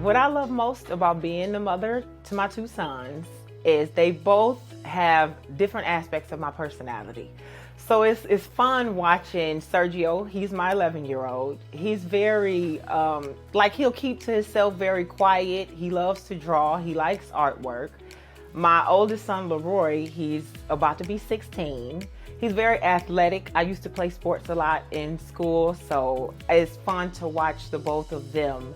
What I love most about being the mother to my two sons is they both have different aspects of my personality. So it's fun watching Sergio. He's my 11-year-old. He's very, he'll keep to himself, very quiet. He loves to draw. He likes artwork. My oldest son, Leroy, he's about to be 16. He's very athletic. I used to play sports a lot in school, so it's fun to watch the both of them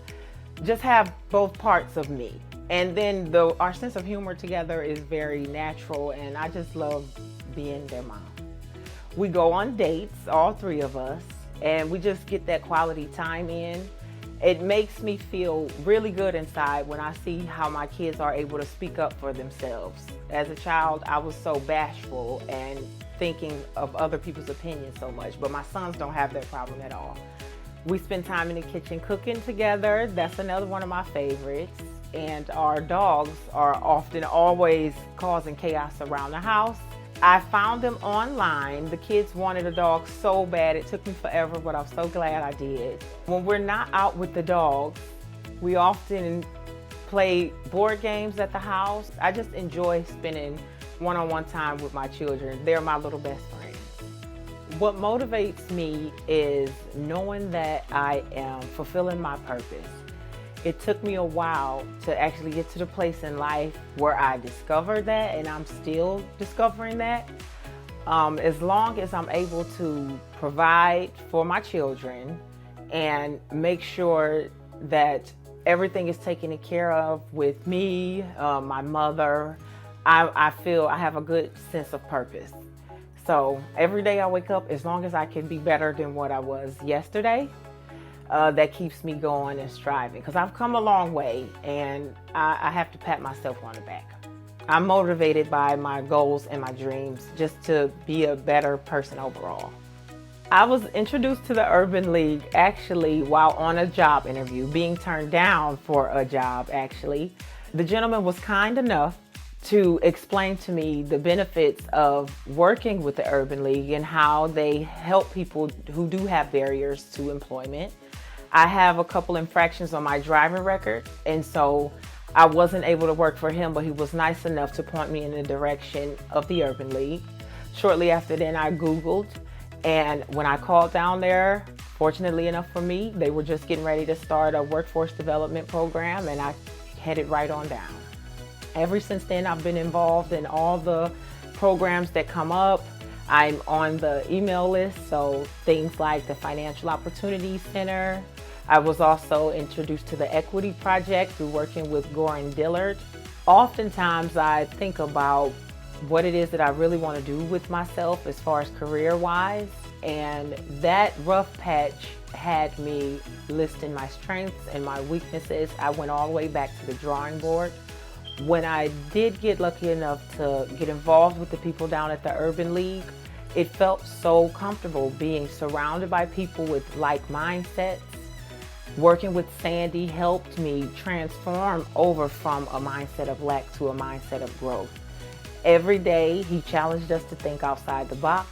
just have both parts of me. And then our sense of humor together is very natural, and I just love being their mom. We go on dates, all three of us, and we just get that quality time in. It makes me feel really good inside when I see how my kids are able to speak up for themselves. As a child, I was so bashful and thinking of other people's opinions so much, but my sons don't have that problem at all. We spend time in the kitchen cooking together. That's another one of my favorites. And our dogs are often always causing chaos around the house. I found them online. The kids wanted a dog so bad. It took me forever, but I'm so glad I did. When we're not out with the dogs, we often play board games at the house. I just enjoy spending one-on-one time with my children. They're my little best friends. What motivates me is knowing that I am fulfilling my purpose. It took me a while to actually get to the place in life where I discovered that, and I'm still discovering that. As long as I'm able to provide for my children and make sure that everything is taken care of with me, my mother, I feel I have a good sense of purpose. So every day I wake up, as long as I can be better than what I was yesterday, that keeps me going and striving, because I've come a long way, and I have to pat myself on the back. I'm motivated by my goals and my dreams just to be a better person overall. I was introduced to the Urban League actually while on a job interview, being turned down for a job actually. The gentleman was kind enough to explain to me the benefits of working with the Urban League and how they help people who do have barriers to employment. I have a couple infractions on my driving record, and so I wasn't able to work for him, but he was nice enough to point me in the direction of the Urban League. Shortly after then, I Googled, and when I called down there, fortunately enough for me, they were just getting ready to start a workforce development program, and I headed right on down. Ever since then, I've been involved in all the programs that come up. I'm on the email list, so things like the Financial Opportunity Center. I was also introduced to the Equity Project through working with Gore and Dillard. Oftentimes, I think about what it is that I really want to do with myself as far as career-wise, and that rough patch had me listing my strengths and my weaknesses. I went all the way back to the drawing board. When I did get lucky enough to get involved with the people down at the Urban League, it felt so comfortable being surrounded by people with like mindsets. Working with Sandy helped me transform over from a mindset of lack to a mindset of growth. Every day he challenged us to think outside the box.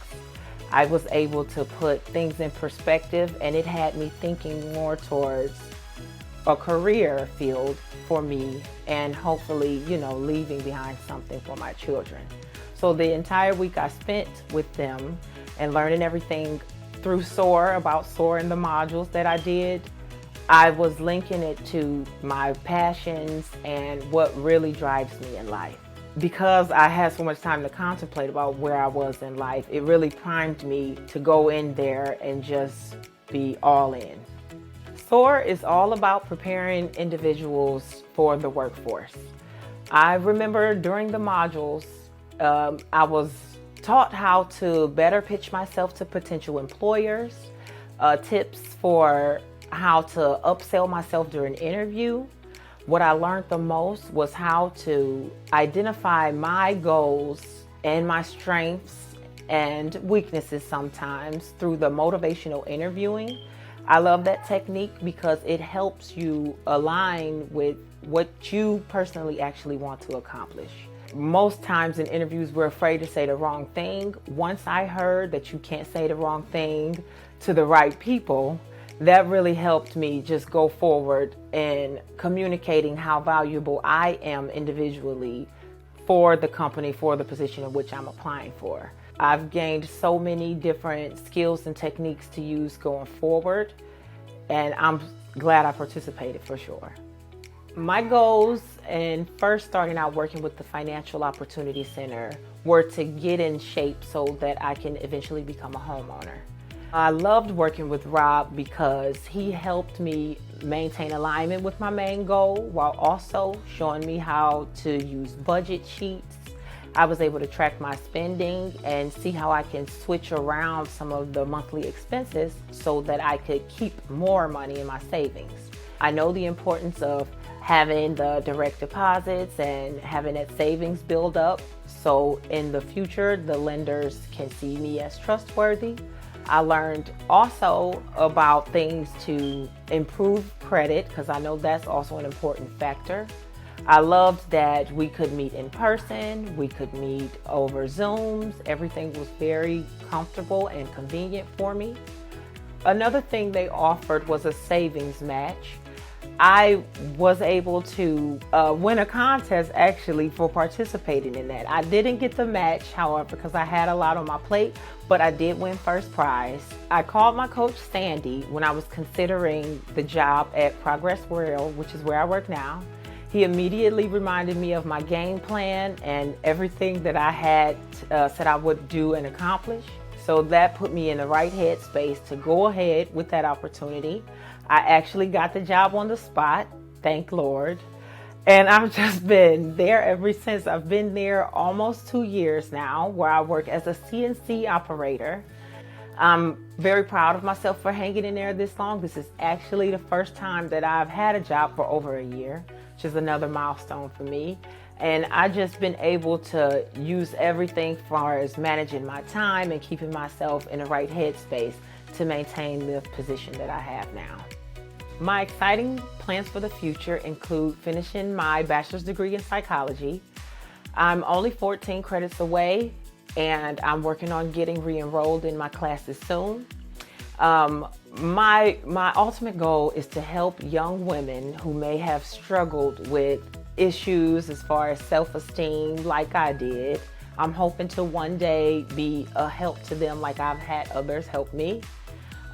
I was able to put things in perspective, and it had me thinking more towards a career field for me, and hopefully, leaving behind something for my children. So the entire week I spent with them and learning everything through SOAR about SOAR and the modules that I did, I was linking it to my passions and what really drives me in life. Because I had so much time to contemplate about where I was in life, it really primed me to go in there and just be all in. SOAR is all about preparing individuals for the workforce. I remember during the modules, I was taught how to better pitch myself to potential employers, tips for how to upsell myself during an interview. What I learned the most was how to identify my goals and my strengths and weaknesses sometimes through the motivational interviewing. I love that technique because it helps you align with what you personally actually want to accomplish. Most times in interviews, we're afraid to say the wrong thing. Once I heard that you can't say the wrong thing to the right people, that really helped me just go forward in communicating how valuable I am individually for the company, for the position in which I'm applying for. I've gained so many different skills and techniques to use going forward, and I'm glad I participated for sure. My goals in first starting out working with the Financial Opportunity Center were to get in shape so that I can eventually become a homeowner. I loved working with Rob because he helped me maintain alignment with my main goal while also showing me how to use budget sheets. I was able to track my spending and see how I can switch around some of the monthly expenses so that I could keep more money in my savings. I know the importance of having the direct deposits and having that savings build up so in the future the lenders can see me as trustworthy. I learned also about things to improve credit because I know that's also an important factor. I loved that we could meet in person, we could meet over Zooms. Everything was very comfortable and convenient for me. Another thing they offered was a savings match. I was able to win a contest actually for participating in that. I didn't get the match, however, because I had a lot on my plate, but I did win first prize. I called my coach Sandy when I was considering the job at Progress World, which is where I work now. He immediately reminded me of my game plan and everything that I had said I would do and accomplish. So that put me in the right headspace to go ahead with that opportunity. I actually got the job on the spot, thank Lord. And I've just been there ever since. I've been there almost 2 years now, where I work as a CNC operator. I'm very proud of myself for hanging in there this long. This is actually the first time that I've had a job for over a year, which is another milestone for me. And I've just been able to use everything as far as managing my time and keeping myself in the right headspace to maintain the position that I have now. My exciting plans for the future include finishing my bachelor's degree in psychology. I'm only 14 credits away, and I'm working on getting re-enrolled in my classes soon. My ultimate goal is to help young women who may have struggled with issues as far as self-esteem like I did. I'm hoping to one day be a help to them like I've had others help me.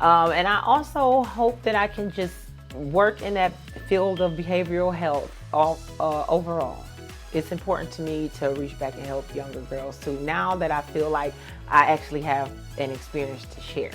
And I also hope that I can just work in that field of behavioral health overall. It's important to me to reach back and help younger girls too, now that I feel like I actually have an experience to share.